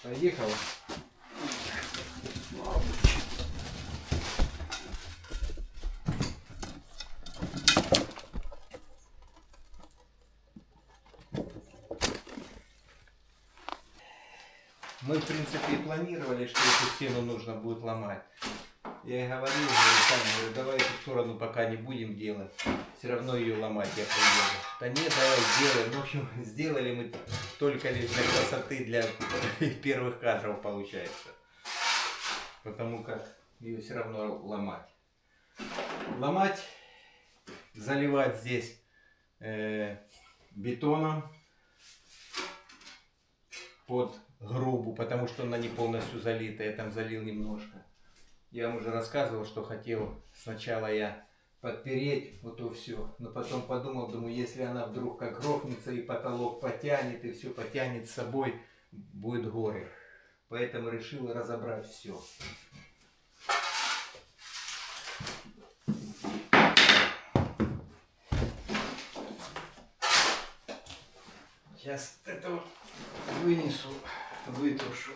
Поехал. Мы, в принципе, и планировали, что эту стену нужно будет ломать. Я и говорил, говорю, давай эту сторону пока не будем делать. Все равно ее ломать я приеду. Да нет, давай сделаем. В общем, сделали мы только лишь для красоты, для первых кадров получается. Потому как ее все равно ломать. Ломать, заливать здесь бетоном под грубу, потому что она не полностью залита. Я там залил немножко. Я вам уже рассказывал, что хотел сначала я подпереть вот то все, но потом подумал, думаю, если она вдруг как грохнется и потолок потянет, и все потянет с собой, будет горе. Поэтому решил разобрать все. Сейчас это вот вынесу, вытрушу.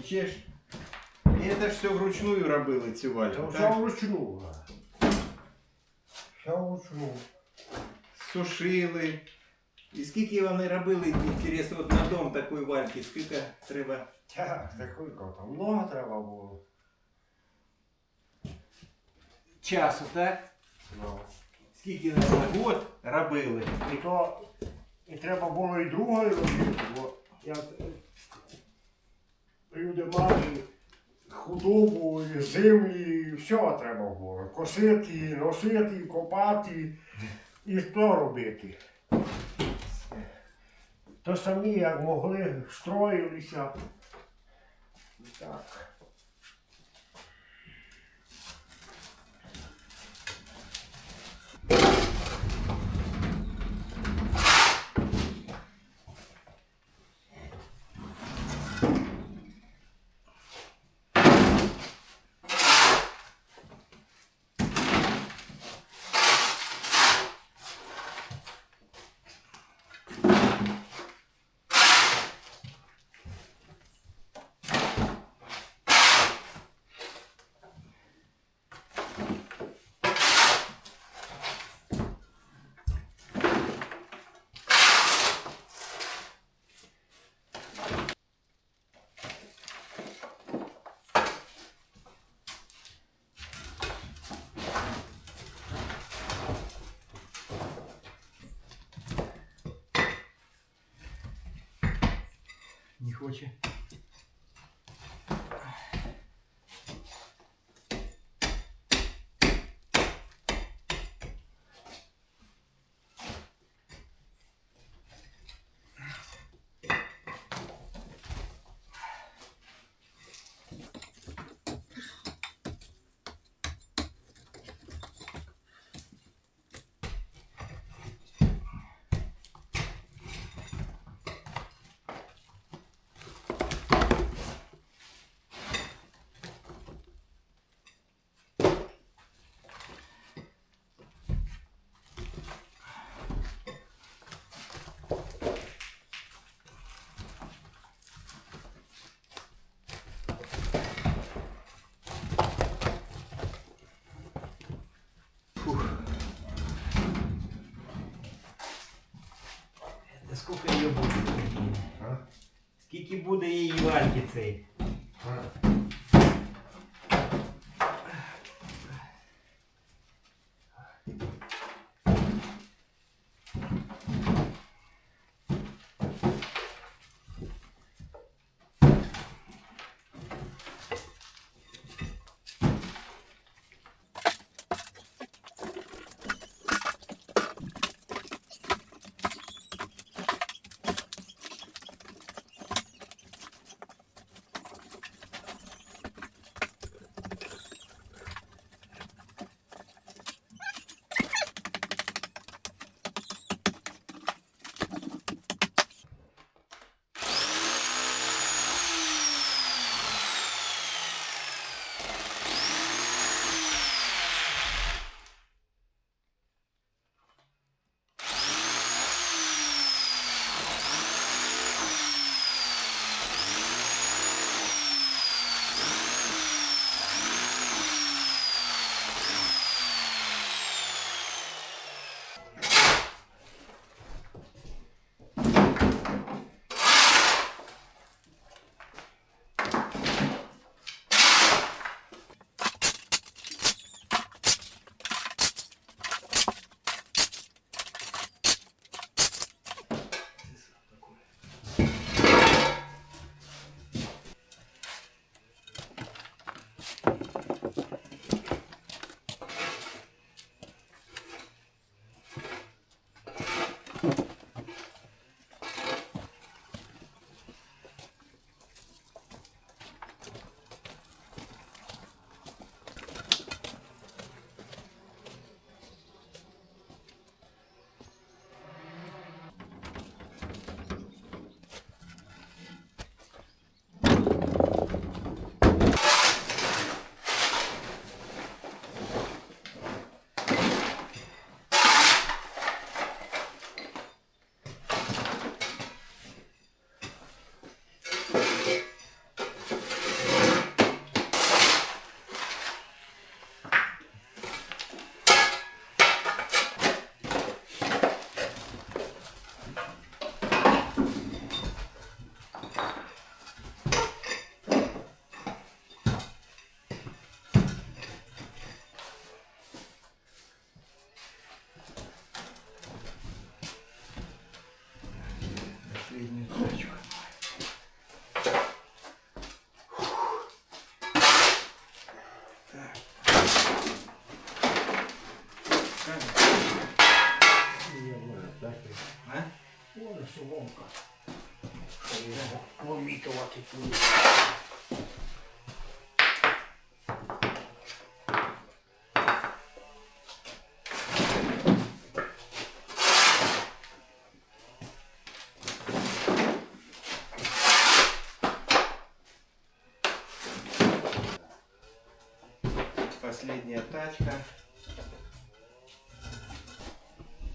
Чеш. І це ж все вручную робили ці вальки, Все так? вручну. Все вручну. Сушили. І скільки вони робили, інтересно, от на дом такої вальки, скільки треба? Так, такого там много треба було. Часу, так? Ну. Скільки на год робили? І то і треба було і другої робити, бо як люди мали худобу, і землі, і все треба було. Косити, носити, копати і то робити. То самі як могли, строїлися. Так. хоче. Та скільки її буде? А? Скільки буде її вальки цей? А. Последнюю тачку. А? Ой, соломка. Помітувати тут. Последняя тачка.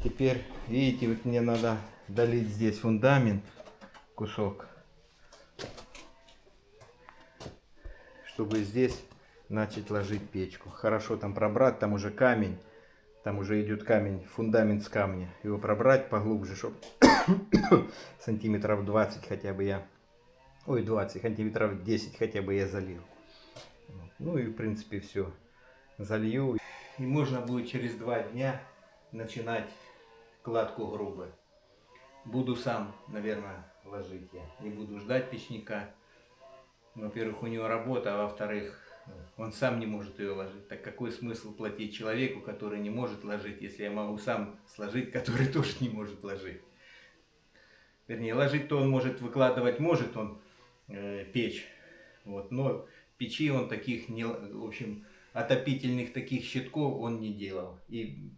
Теперь, видите, вот мне надо долить здесь фундамент, кусок, чтобы здесь начать ложить печку. Хорошо там пробрать, там уже камень, там уже идет камень, фундамент с камня. Его пробрать поглубже, чтобы сантиметров 20 хотя бы я, ой, 20 сантиметров 10 хотя бы я залил. Ну и в принципе все. Залью. И можно будет через 2 дня начинать кладку грубо. Буду сам, наверное, ложить я. Не буду ждать печника. Во-первых, у него работа, а во-вторых, он сам не может ее ложить. Так какой смысл платить человеку, который не может ложить, если я могу сам сложить, который тоже не может ложить? Вернее, ложить-то он может, выкладывать может он печь. Вот, но печи он таких, не, в общем, отопительных таких щитков он не делал. И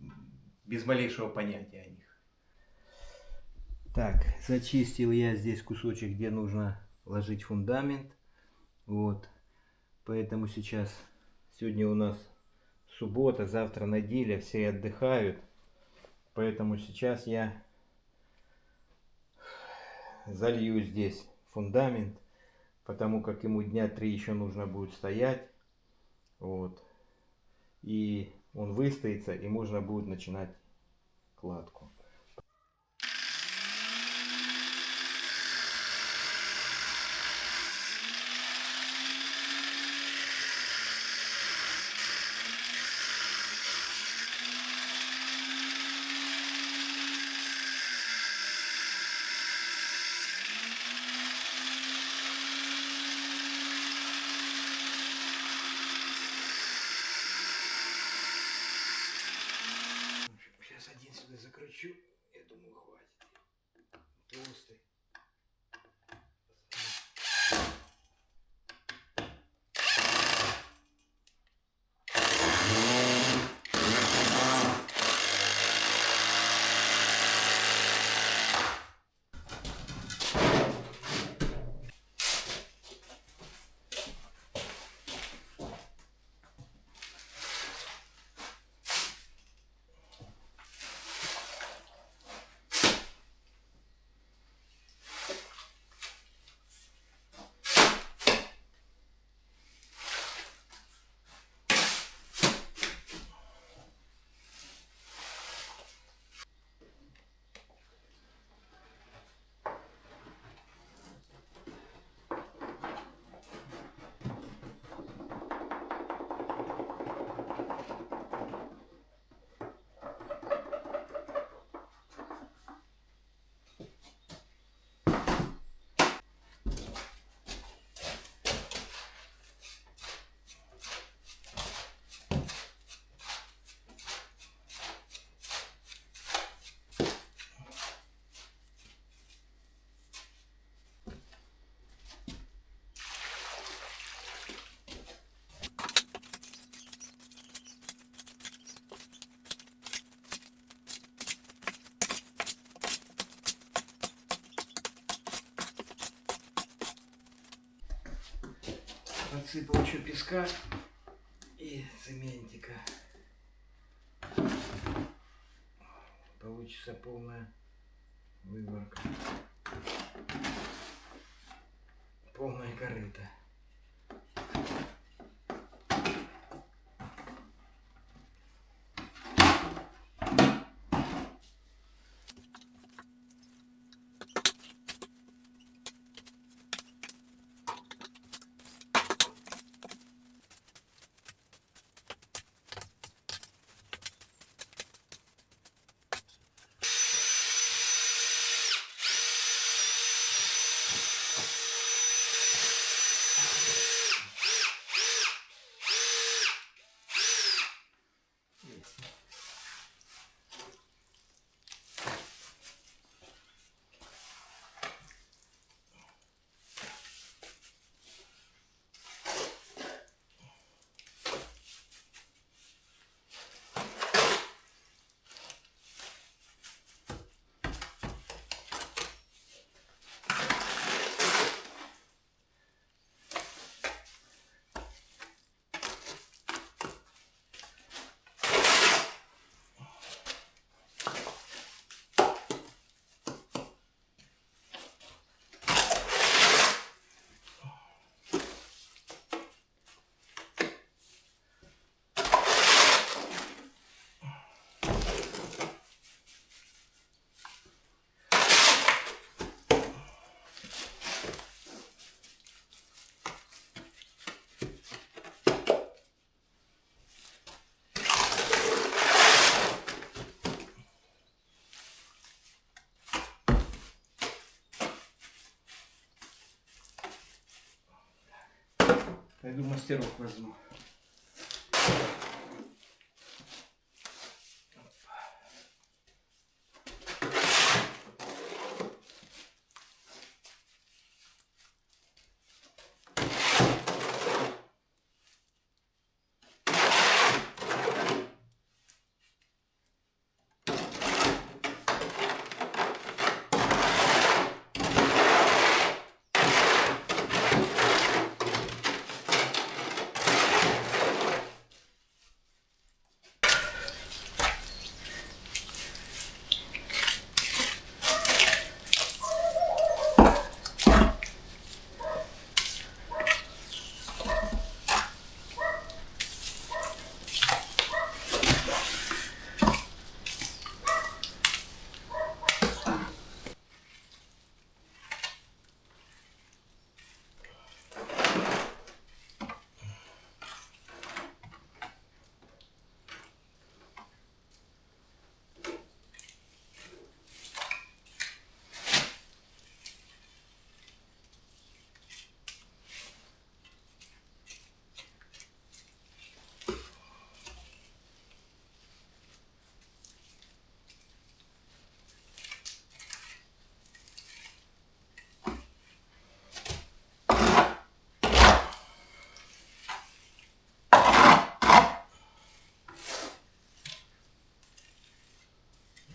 без малейшего понятия о них. Так, зачистил я здесь кусочек, где нужно ложить фундамент. Вот. Поэтому сейчас, сегодня у нас суббота, завтра неделя, все отдыхают. Поэтому сейчас я залью здесь фундамент, потому как ему дня 3 еще нужно будет стоять. Вот. И он выстоится, и можно будет начинать кладку. Сейчас один сюда закручу, я думаю, хватит. Толстый. Подсыпал еще песка и цементика. Получится полная выборка. Полная корыта. Пойду мастерок возьму.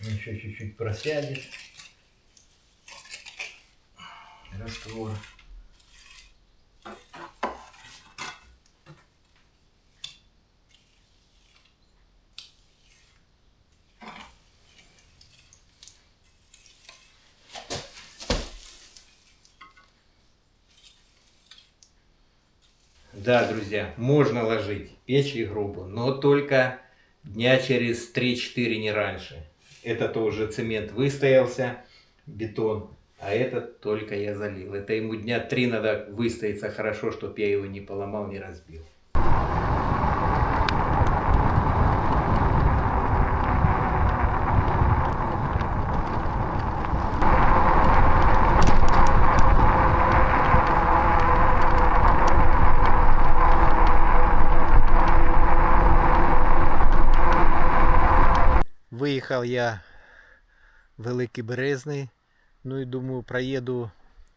Еще чуть-чуть просядет раствор. Да, друзья, можно ложить печь и грубо, но только дня через 3-4, не раньше. Это-то уже цемент выстоялся, бетон, а этот только я залил. Это ему дня 3 надо выстояться хорошо, чтобы я его не поломал, не разбил. Выехал я в Великий Березний, ну и думаю, проеду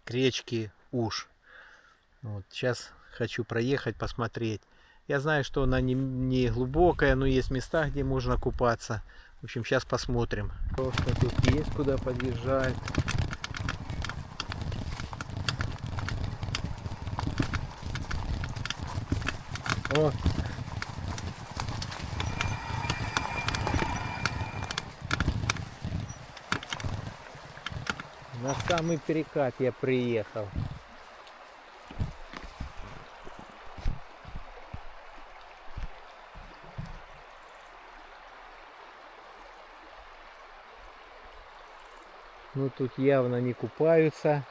к речке Уж. Вот, сейчас хочу проехать, посмотреть. Я знаю, что она не глубокая, но есть места, где можно купаться. В общем, сейчас посмотрим. Просто тут есть куда подъезжать. О! На самый перекат я приехал. Ну тут явно не купаются.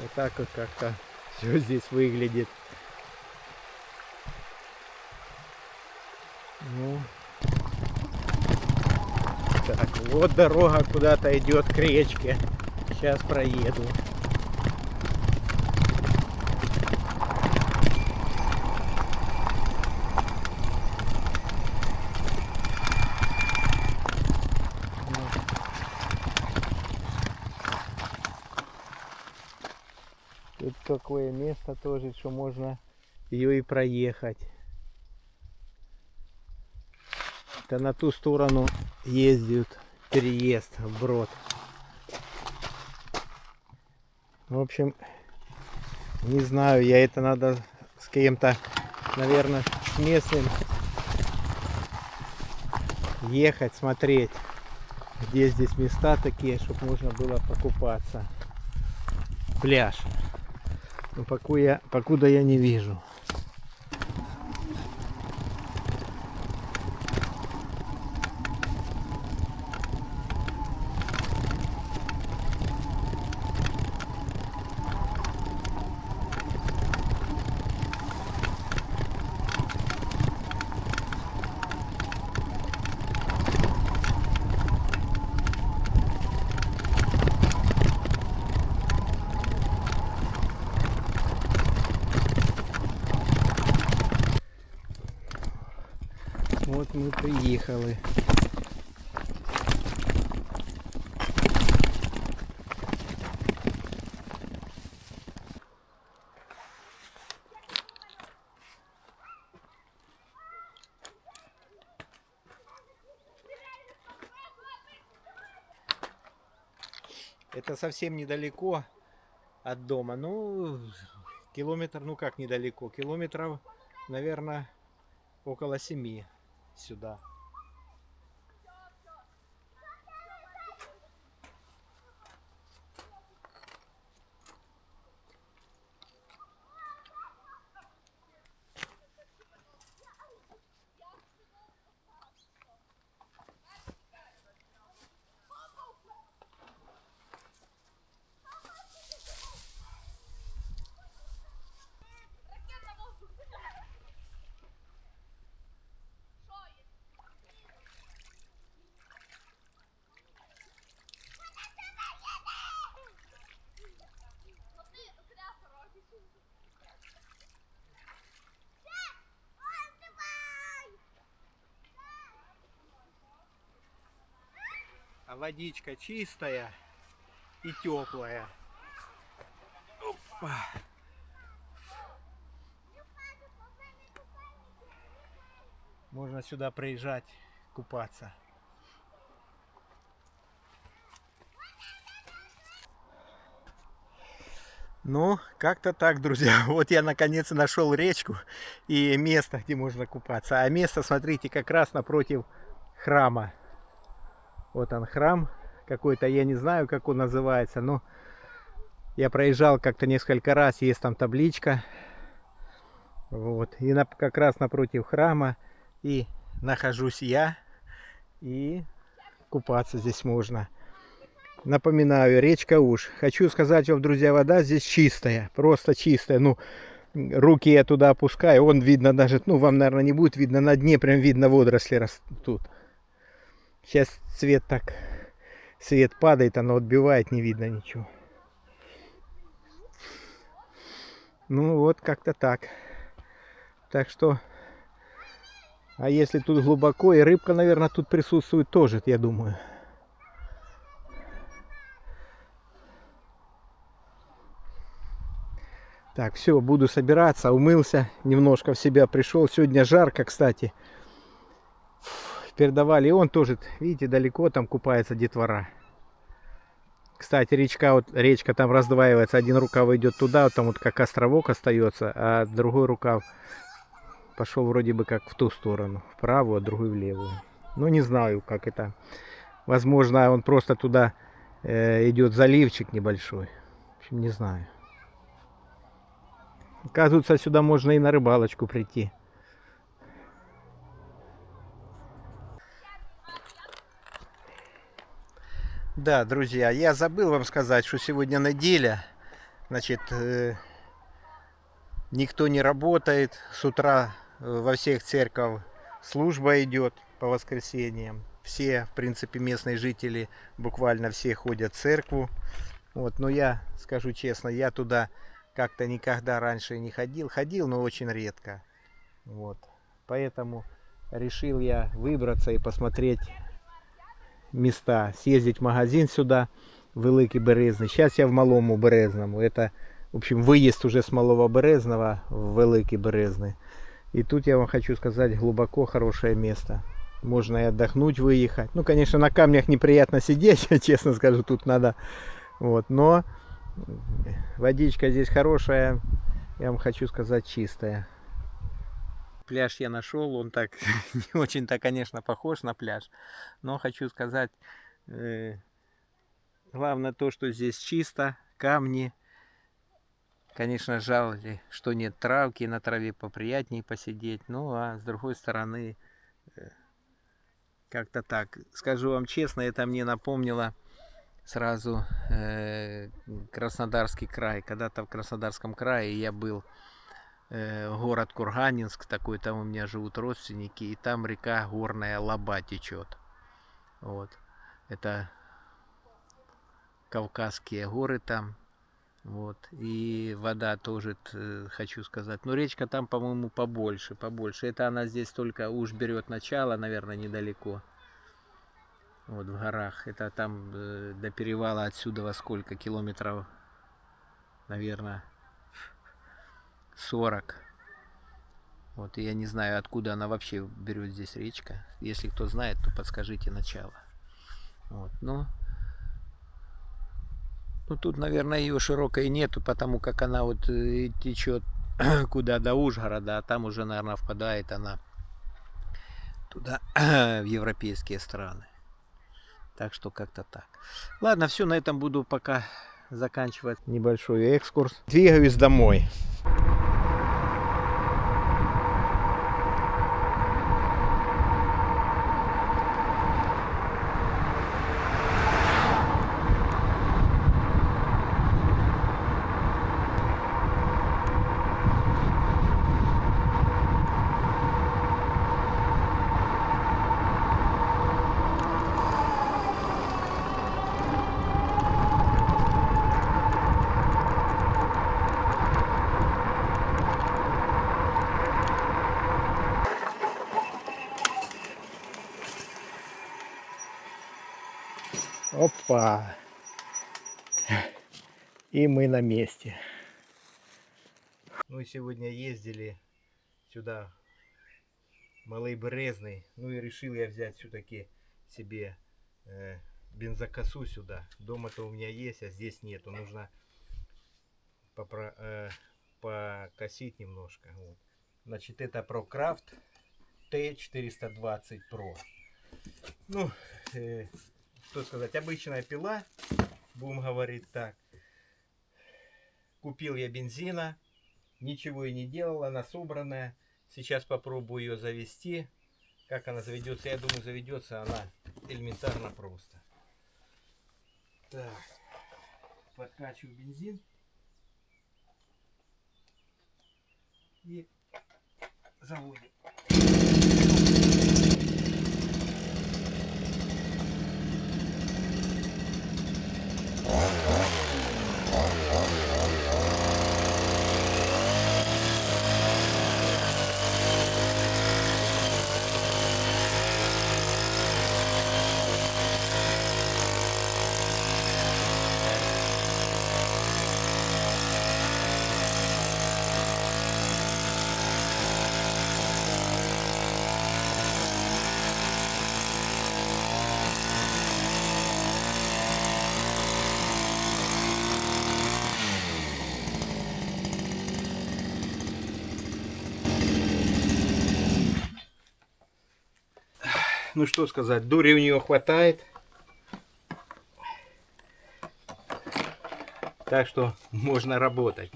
Вот так вот как-то все здесь выглядит. Ну, так, вот дорога куда-то идет к речке. Сейчас проеду. Тут такое место тоже, что можно ее и проехать. Это на ту сторону ездят, переезд вброд. В общем, не знаю, я это надо с кем-то, наверное, с местным ехать, смотреть, где здесь места такие, чтобы можно было покупаться. Пляж. Но покуда я не вижу. Вот мы приехали. Это совсем недалеко от дома. Ну, километр, ну как недалеко, километров, наверное, около 7 сюда. А водичка чистая и теплая. Опа. Можно сюда приезжать купаться. Ну, как-то так, друзья. Вот я наконец нашел речку и место, где можно купаться. А место, смотрите, как раз напротив храма. Вот он храм какой-то, я не знаю, как он называется, но я проезжал как-то несколько раз, есть там табличка. Вот, и как раз напротив храма и нахожусь я, и купаться здесь можно. Напоминаю, речка Уж. Хочу сказать вам, друзья, вода здесь чистая, просто чистая. Ну, руки я туда опускаю, вон видно даже, ну, вам, наверное, не будет видно, на дне прям видно водоросли растут. Сейчас свет падает, оно отбивает, не видно ничего. Ну вот, как-то так. Так что, а если тут глубоко, и рыбка, наверное, тут присутствует тоже, я думаю. Так, все, буду собираться, умылся, немножко в себя пришел. Сегодня жарко, кстати. Передавали, и он тоже, видите, далеко там купается детвора. Кстати, речка там раздваивается. Один рукав идет туда, вот там вот как островок остается, а другой рукав пошел вроде бы как в ту сторону, в правую, а другой в левую. Ну, не знаю, как это. Возможно, он просто туда идет заливчик небольшой. В общем, не знаю. Оказывается, сюда можно и на рыбалочку прийти. Да, друзья, я забыл вам сказать, что сегодня неделя. Значит, никто не работает. С утра во всех церквях служба идет по воскресеньям. Все, в принципе, местные жители, буквально все ходят в церковь. Вот, но я, скажу честно, я туда как-то никогда раньше не ходил. Ходил, но очень редко. Вот. Поэтому решил я выбраться и посмотреть места. Съездить в магазин сюда, Великий Березний. Сейчас я в Малому Березному. Это, в общем, выезд уже с Малого Березного в Великий Березный. И тут я вам хочу сказать, глубоко хорошее место. Можно и отдохнуть, выехать. Ну, конечно, на камнях неприятно сидеть, честно скажу, тут надо. Вот, но водичка здесь хорошая, я вам хочу сказать, чистая. Пляж я нашел, он так не очень-то, конечно, похож на пляж, но хочу сказать, главное то, что здесь чисто, камни. Конечно, жаль, что нет травки, на траве поприятнее посидеть. Ну, а с другой стороны, как-то так. Скажу вам честно, это мне напомнило сразу Краснодарский край. Когда-то в Краснодарском крае я был, город Курганинск такой, там у меня живут родственники, и там река горная Лаба течет. Вот. Это Кавказские горы там. Вот. И вода тоже, хочу сказать. Но речка там, по-моему, побольше, побольше. Это она здесь только уж берет начало, наверное, недалеко. Вот в горах. Это там до перевала отсюда во сколько километров? Наверное, 40. Вот, и я не знаю, откуда она вообще берет здесь речка. Если кто знает, то подскажите начало. Вот, ну тут, наверное, ее широкой нету, потому как она вот течет куда до Ужгорода, а там уже, наверное, впадает она туда, в европейские страны. Так что как-то так. Ладно, все, на этом буду пока заканчивать небольшой экскурс. Двигаюсь домой. Опа! И мы на месте. Ну и сегодня ездили сюда, Малый Березный. Ну и решил я взять все-таки себе бензокосу сюда. Дома-то у меня есть, а здесь нету. Нужно покосить немножко. Вот. Значит, это ProCraft T420 Pro. Ну, что сказать, обычная пила, будем говорить так. Купил я бензина, ничего и не делал, она собранная. Сейчас попробую ее завести. Как она заведется, я думаю, заведется она элементарно просто. Так, подкачиваю бензин. И заводим. Ну что сказать, дури у нее хватает. Так что можно работать.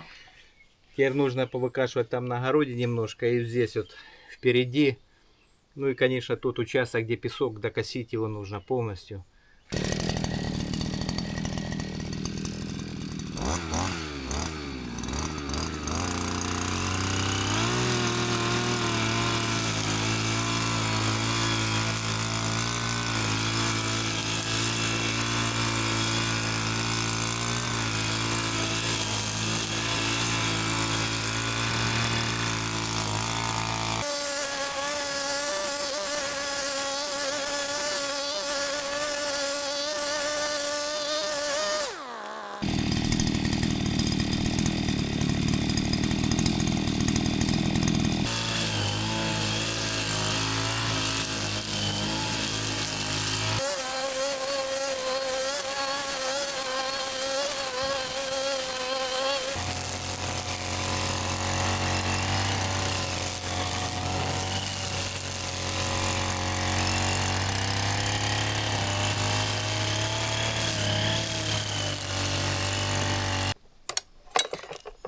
Теперь нужно повыкашивать там на огороде немножко и здесь вот впереди. Ну и, конечно, тот участок, где песок, докосить его нужно полностью.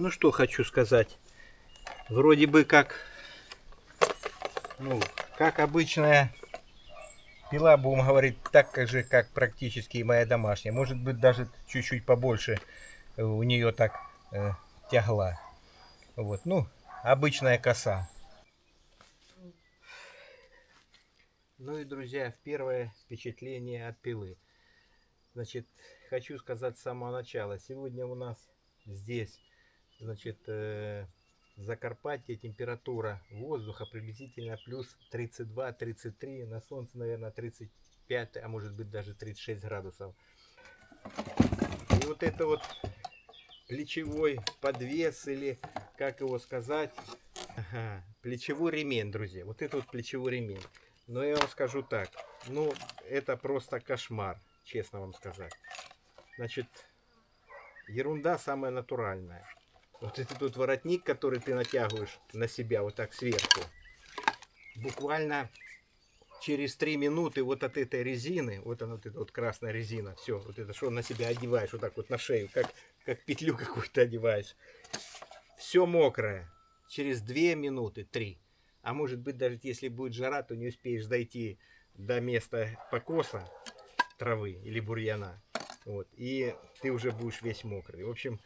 Ну что хочу сказать. Вроде бы как, ну, как обычная пила, будем говорить, так же, как практически и моя домашняя. Может быть, даже чуть-чуть побольше у нее так тягла. Вот, ну, обычная коса. Ну и, друзья, первое впечатление от пилы. Значит, хочу сказать с самого начала. Сегодня у нас Здесь, значит, Закарпатье, температура воздуха приблизительно плюс 32-33, на солнце, наверное, 35, а может быть даже 36 градусов. И вот это вот плечевой подвес, или как его сказать, ага, плечевой ремень, друзья. Вот это вот плечевой ремень. Но я вам скажу так, ну это просто кошмар, честно вам сказать. Значит, ерунда самая натуральная. Вот этот вот воротник, который ты натягиваешь на себя вот так сверху, буквально через 3 минуты вот от этой резины, вот она, вот эта вот красная резина, все, вот это что на себя одеваешь, вот так вот на шею, как петлю какую-то одеваешь, все мокрое, через 2 минуты, 3. А может быть, даже если будет жара, то не успеешь дойти до места покоса травы или бурьяна. Вот, и ты уже будешь весь мокрый. В общем,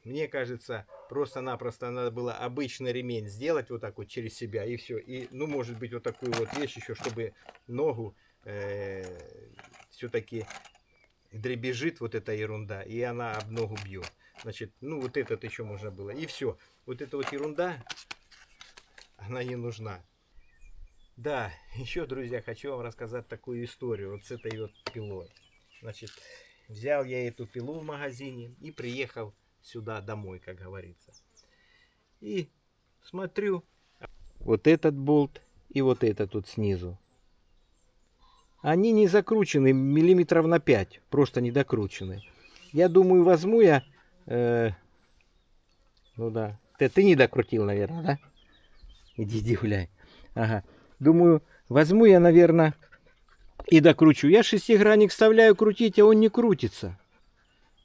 мне кажется, просто-напросто надо было обычный ремень сделать вот так вот через себя, и все. И, ну, может быть, вот такую вот вещь еще, чтобы ногу все-таки дребезжит вот эта ерунда, и она об ногу бьет. Значит, ну, вот этот еще можно было. И все. Вот эта вот ерунда, она не нужна. Да, еще, друзья, хочу вам рассказать такую историю вот с этой вот пилой. Значит, взял я эту пилу в магазине и приехал сюда домой, как говорится. И смотрю, вот этот болт и вот этот вот снизу. Они не закручены миллиметров на 5, просто не докручены. Я думаю, возьму я... ну да, ты не докрутил, наверное, да? Иди гуляй. Ага. Думаю, возьму я, наверное, и докручу. Я шестигранник вставляю крутить, а он не крутится.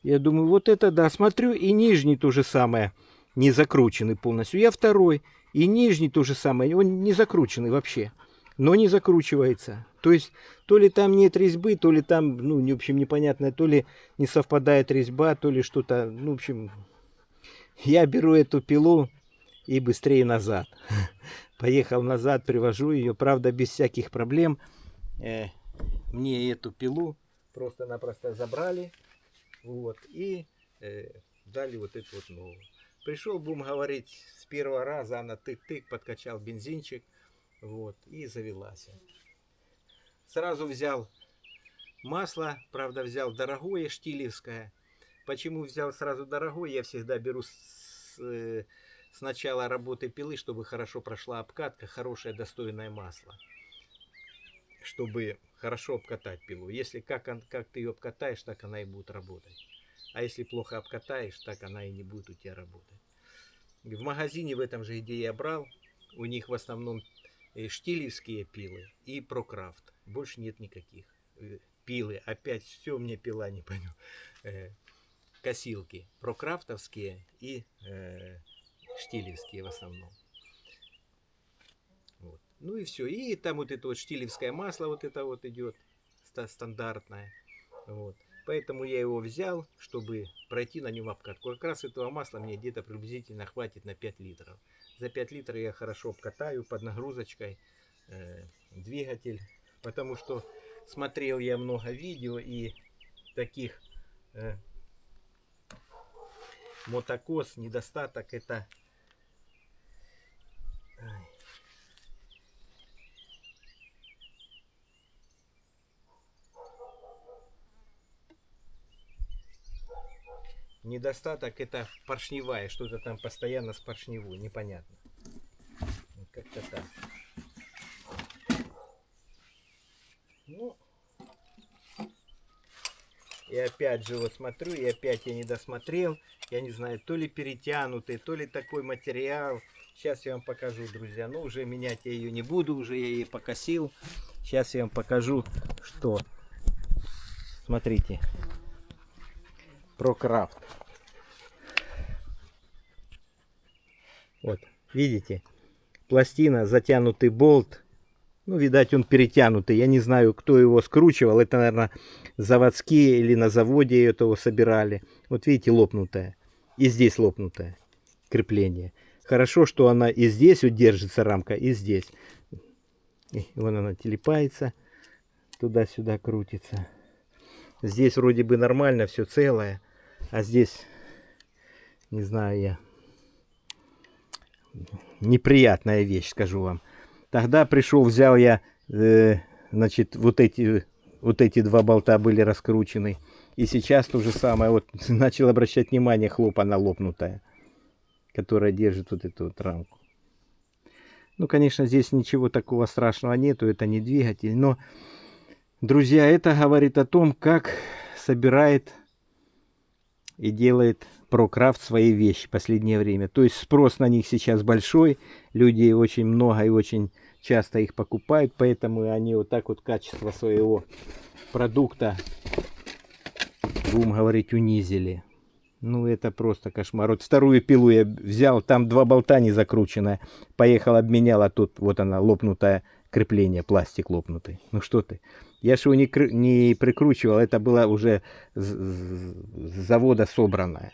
Я думаю, вот это да. Смотрю, и нижний то же самое, не закрученный полностью. Я второй, и нижний то же самое, он не закрученный вообще. Но не закручивается. То есть, то ли там нет резьбы, то ли там, ну, в общем, непонятно, то ли не совпадает резьба, то ли что-то, ну, в общем, я беру эту пилу и быстрее назад. Поехал назад, привожу ее, правда, без всяких проблем. Мне эту пилу просто-напросто забрали, вот, и дали вот эту вот новую. Пришел, будем говорить, с первого раза она тык-тык, подкачал бензинчик, вот, и завелась. Сразу взял масло, правда, взял дорогое, штилевское. Почему взял сразу дорогое? Я всегда беру с начала работы пилы, чтобы хорошо прошла обкатка, хорошее достойное масло, чтобы хорошо обкатать пилу. Если как ты ее обкатаешь, так она и будет работать. А если плохо обкатаешь, так она и не будет у тебя работать. В магазине в этом же, где я брал, у них в основном штилевские пилы и Прокрафт. Больше нет никаких. Пилы, опять все мне пила, не понял. Косилки прокрафтовские и штилевские в основном. Вот. Ну и все. И там вот это вот штилевское масло вот это вот идет стандартное. Вот. Поэтому я его взял, чтобы пройти на нем обкатку. Как раз этого масла мне где-то приблизительно хватит на 5 литров. За 5 литров я хорошо обкатаю под нагрузочкой двигатель. Потому что смотрел я много видео и таких мотокос, недостаток это недостаток это поршневая, что-то там постоянно с поршневой, непонятно. Как-то так. Ну, и опять же вот смотрю, и опять я не досмотрел. Я не знаю, то ли перетянутый, то ли такой материал. Сейчас я вам покажу, друзья. Ну, уже менять я ее не буду, уже я ее покосил. Сейчас я вам покажу, что. Смотрите. Прокрафт. Вот, видите? Пластина, затянутый болт. Ну, видать, он перетянутый. Я не знаю, кто его скручивал. Это, наверное, заводские или на заводе этого собирали. Вот видите, лопнутая. И здесь лопнутая крепление. Хорошо, что она и здесь удержится рамка, и здесь. И вон она телепается. Туда-сюда крутится. Здесь вроде бы нормально, все целое. А здесь Не знаю я. Неприятная вещь, скажу вам. Тогда пришел, взял я, значит, вот эти два болта были раскручены. И сейчас то же самое. Вот начал обращать внимание, хлоп, она лопнутая, которая держит вот эту вот рамку. Ну, конечно, здесь ничего такого страшного нету, это не двигатель. Но, друзья, это говорит о том, как собирает и делает ProCraft свои вещи в последнее время. То есть спрос на них сейчас большой, людей очень много и очень часто их покупают, поэтому они вот так вот качество своего продукта, будем говорить, унизили. Ну это просто кошмар. Вот вторую пилу я взял, там два болта не закрученная, поехал обменял, а тут вот она лопнутая крепление, пластик лопнутый. Ну что ты? Я же его не прикручивал, это было уже с завода собранное.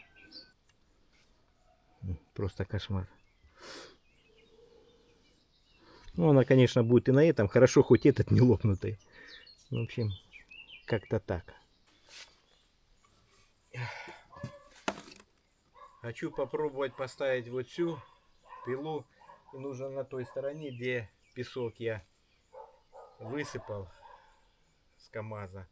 Просто кошмар. Ну, она, конечно, будет и на этом. Хорошо, хоть этот не лопнутый. В общем, как-то так. Хочу попробовать поставить вот всю пилу. И нужно на той стороне, где песок я высыпал с КамАЗа,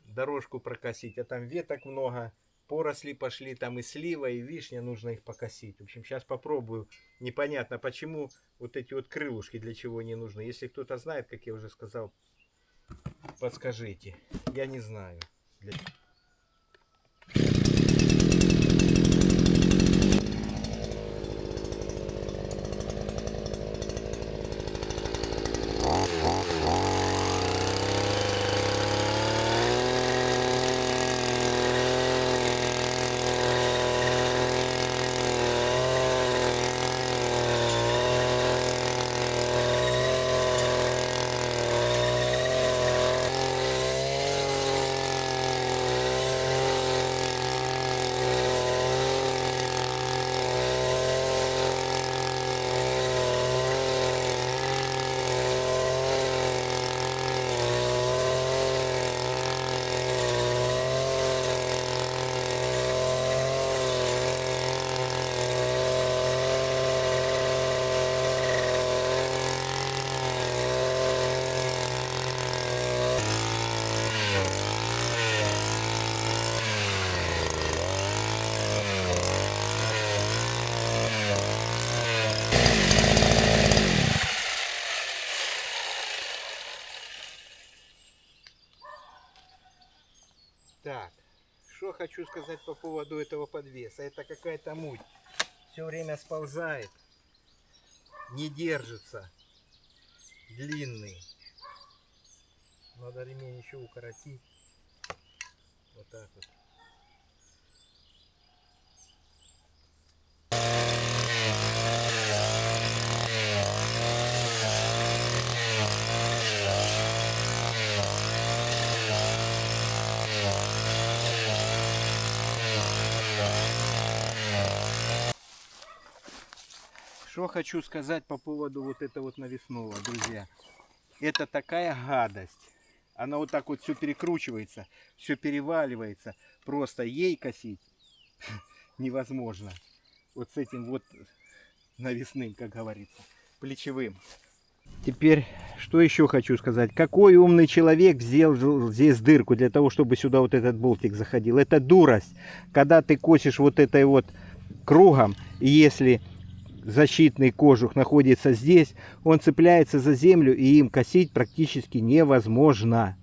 дорожку прокосить. А там веток много. Поросли пошли, там и слива, и вишня, нужно их покосить. В общем, сейчас попробую. Непонятно, почему вот эти вот крылышки, для чего не нужны. Если кто-то знает, как я уже сказал, подскажите. Я не знаю. Так, что хочу сказать по поводу этого подвеса. Это какая-то муть. Все время сползает, не держится, длинный. Надо ремень еще укоротить. Вот так вот. Что хочу сказать по поводу вот этого вот навесного, друзья. Это такая гадость. Она вот так вот все перекручивается, все переваливается. Просто ей косить невозможно. Вот с этим вот навесным, как говорится, плечевым. Теперь, что еще хочу сказать. Какой умный человек сделал здесь дырку для того, чтобы сюда вот этот болтик заходил. Это дурость. Когда ты косишь вот этой вот кругом, и если защитный кожух находится здесь, он цепляется за землю, и им косить практически невозможно.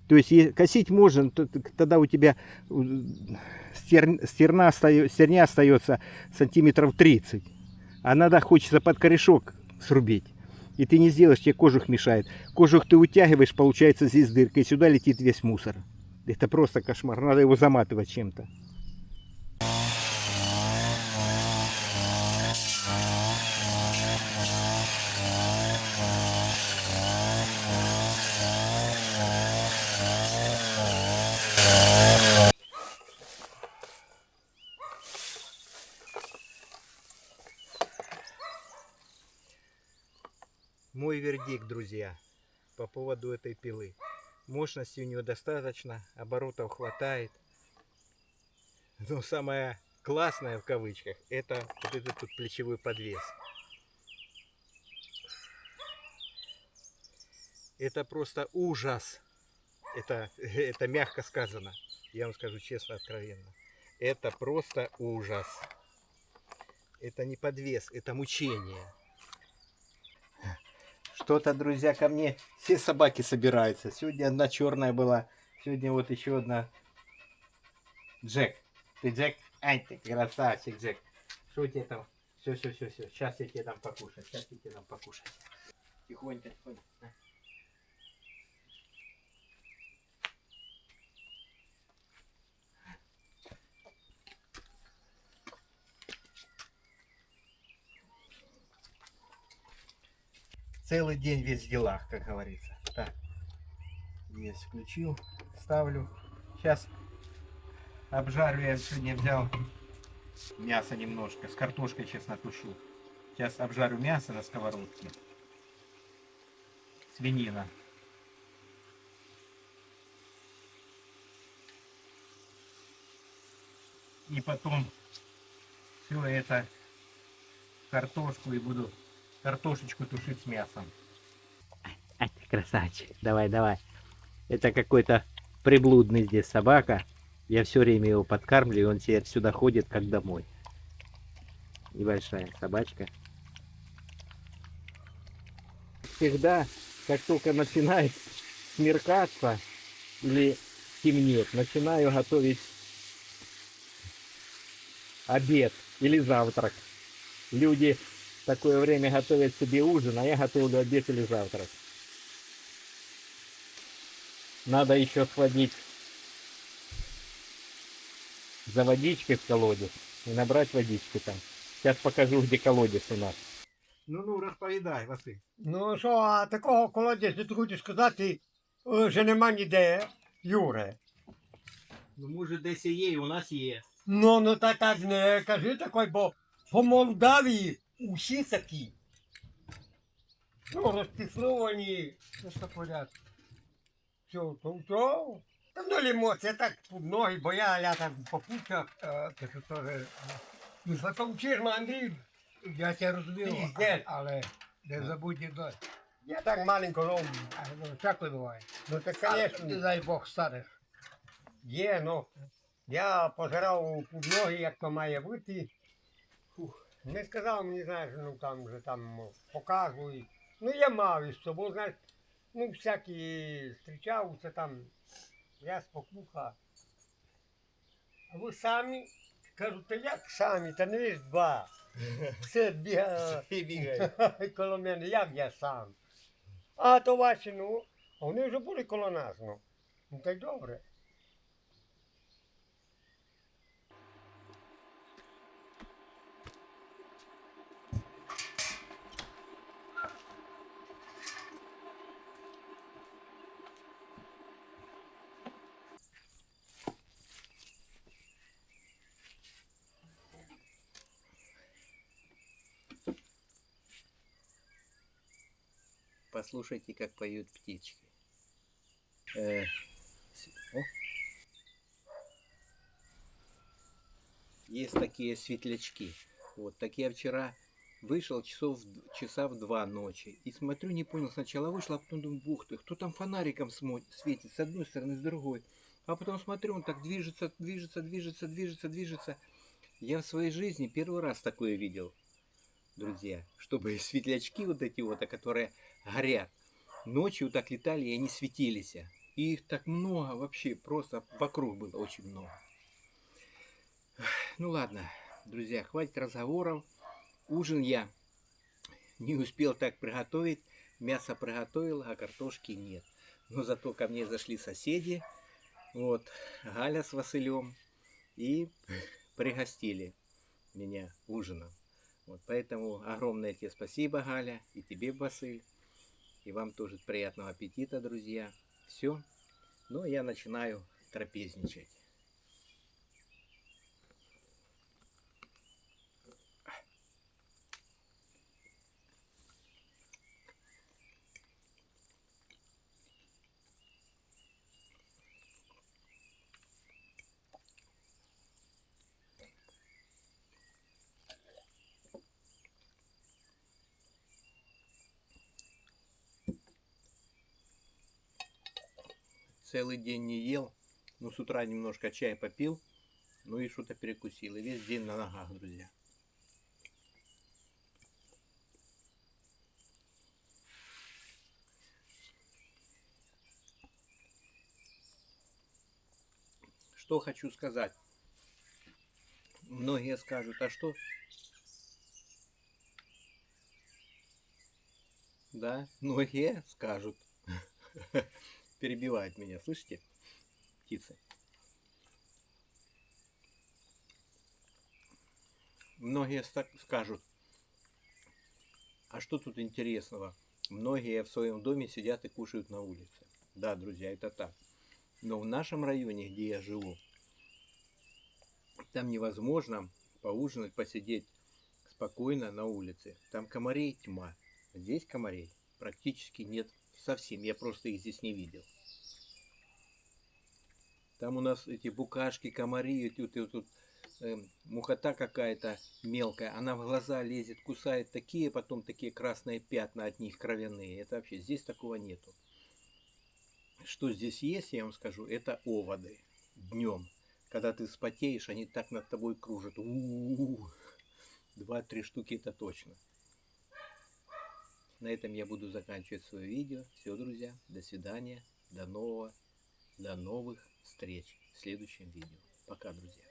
То есть косить можно, тогда у тебя стерня остается сантиметров 30. А надо, хочется под корешок срубить. И ты не сделаешь, тебе кожух мешает. Кожух ты утягиваешь, получается здесь дырка, и сюда летит весь мусор. Это просто кошмар, надо его заматывать чем-то. Мой вердикт, друзья, по поводу этой пилы. Мощности у нее достаточно, оборотов хватает. Но самое классное в кавычках, это вот этот тут плечевой подвес. Это просто ужас. Это мягко сказано. Я вам скажу честно, откровенно. Это просто ужас. Это не подвес, это мучение. Что-то, друзья, ко мне все собаки собираются. Сегодня одна черная была. Сегодня вот еще одна. Джек. Ты Джек? Ай, ты красавчик, Джек. Что у тебя там? Все. Сейчас я тебе дам покушать. Тихонько. На. Целый день весь в делах, как говорится. Так, есть, включил, ставлю. Сейчас обжарю, я сегодня взял мясо немножко, с картошкой, честно, тушу. Сейчас обжарю мясо на сковородке. Свинина. И потом все это в картошку и буду картошечку тушить с мясом. А ты красавчик. Давай. Это какой-то приблудный здесь собака. Я все время его подкармливаю, он теперь сюда ходит как домой. Небольшая собачка. Всегда, как только начинает смеркаться или темнеть, начинаю готовить обед или завтрак. Люди в такое время готовят себе ужин, а я готовлю обед или завтрак. Надо еще сходить за водичкой в колодец и набрать водички там. Сейчас покажу, где колодец у нас. Ну, розповідай, Василь. Ну що, а такого колодязя, ти хочеш сказати, вже нема ніде, Юре. Ну, може, десь і є, і у нас є. Ну так не кажи такой, бо по Молдавії усі такі. Ну, розпісновані, все в порядку. Все. Та ну лімоць, я так під ноги, бо я так по путях, це теж. Ну, потім чирма, Андрій, Я тебе розумію, піздець. але не забудь дідось. Я так маленько роблю. Ну, всяке буває. Ну, так, Не звісно, дай Бог станеш. є, ну. Я пожирав під ноги, як то має бути. Не сказав мені, знаєш, ну там вже там показують. Ну я мав із собою, знаєш, ну всякі зустрічаються там, я спокуха. А ви самі? Кажу, та як самі, та не весь два. Все бігає коло мене, як я сам. А то ваші, ну, а вони вже були коло нас, ну. Ну та й добре. Послушайте, как поют птички. Есть такие светлячки. Вот, так я вчера вышел часа в 2 ночи. И смотрю, не понял, сначала вышел, а потом думаю, бух ты, кто там фонариком светит с одной стороны, с другой. А потом смотрю, он так движется. Я в своей жизни первый раз такое видел, друзья. Чтобы светлячки вот эти вот, которые горят, ночью так летали и они светились. И их так много вообще, просто вокруг было очень много. Ну ладно, друзья, хватит разговоров. Ужин я не успел так приготовить. Мясо приготовил, а картошки нет. Но зато ко мне зашли соседи. Вот, Галя с Василем. И пригостили меня ужином. Вот, поэтому огромное тебе спасибо, Галя, и тебе, Василь. И вам тоже приятного аппетита, друзья. Все. Ну, я начинаю трапезничать. целый день не ел. Ну, с утра немножко чай попил. Ну и что-то перекусил. И весь день на ногах, друзья. Что хочу сказать. Многие скажут, а что? Да, многие скажут. Перебивает меня, слышите? Птицы. Многие скажут, а что тут интересного? Многие в своем доме сидят и кушают на улице. Да, друзья, это так. Но в нашем районе, где я живу, там невозможно поужинать, посидеть спокойно на улице. Там комарей тьма. Здесь комарей практически нет совсем. Я просто их здесь не видел. Там у нас эти букашки, комари, тут мухота какая-то мелкая. Она в глаза лезет, кусает такие, потом такие красные пятна от них кровяные. Это вообще, здесь такого нету. Что здесь есть, я вам скажу, это оводы. Днем. Когда ты вспотеешь, они так над тобой кружат. У-у-у. 2-3 штуки это точно. На этом я буду заканчивать свое видео. Все, друзья, до свидания, до новых встреч в следующем видео. Пока, друзья.